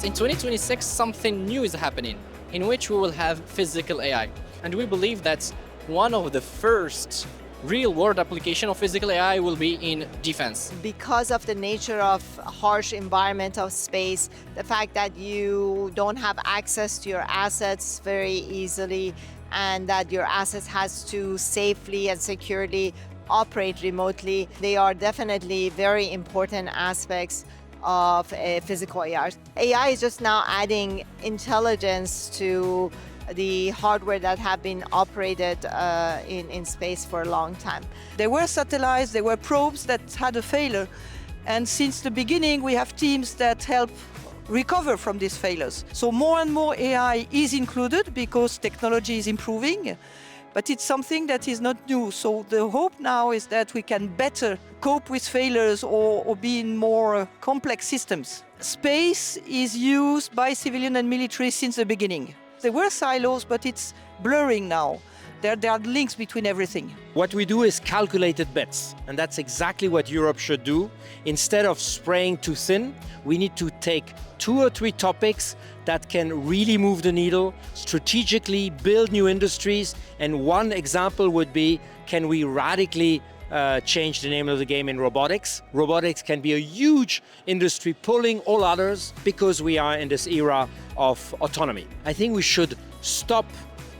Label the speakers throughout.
Speaker 1: In 2026, something new is happening, in which we will have physical AI. And we believe that one of the first real-world application of physical AI will be in defense.
Speaker 2: Because of the nature of harsh environment of space, the fact that you don't have access to your assets very easily, and that your assets has to safely and securely operate remotely, they are definitely very important aspects of a physical AI. AI is just now adding intelligence to the hardware that have been operated in space for a long time.
Speaker 3: There were satellites, there were probes that had a failure, and since the beginning we have teams that help recover from these failures. So more and more AI is included because technology is improving, but it's something that is not new. So the hope now is that we can better cope with failures or be in more complex systems. Space is used by civilian and military since the beginning. There were silos, but it's blurring now. There are links between everything.
Speaker 4: What we do is calculated bets, and that's exactly what Europe should do. Instead of spraying too thin, we need to take 2 or 3 topics that can really move the needle, strategically build new industries, and one example would be, can we radically change the name of the game in robotics? Robotics can be a huge industry pulling all others because we are in this era of autonomy. I think we should stop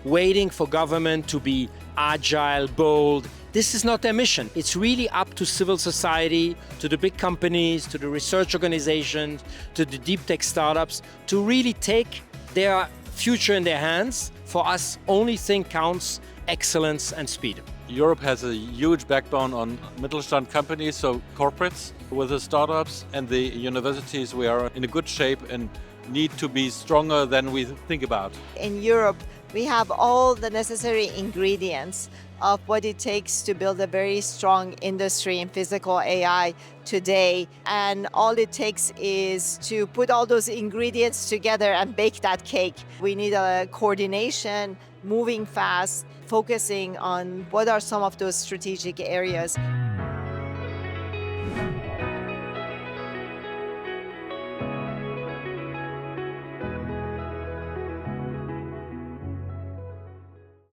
Speaker 4: waiting for government to be agile, bold. This is not their mission. It's really up to civil society, to the big companies, to the research organizations, to the deep tech startups to really take their future in their hands. For us, only thing counts: excellence and speed.
Speaker 5: Europe has a huge backbone on Mittelstand companies, so corporates. With the startups and the universities, we are in a good shape and need to be stronger than we think about.
Speaker 2: In Europe, we have all the necessary ingredients of what it takes to build a very strong industry in physical AI today. And all it takes is to put all those ingredients together and bake that cake. We need a coordination, moving fast, focusing on what are some of those strategic areas.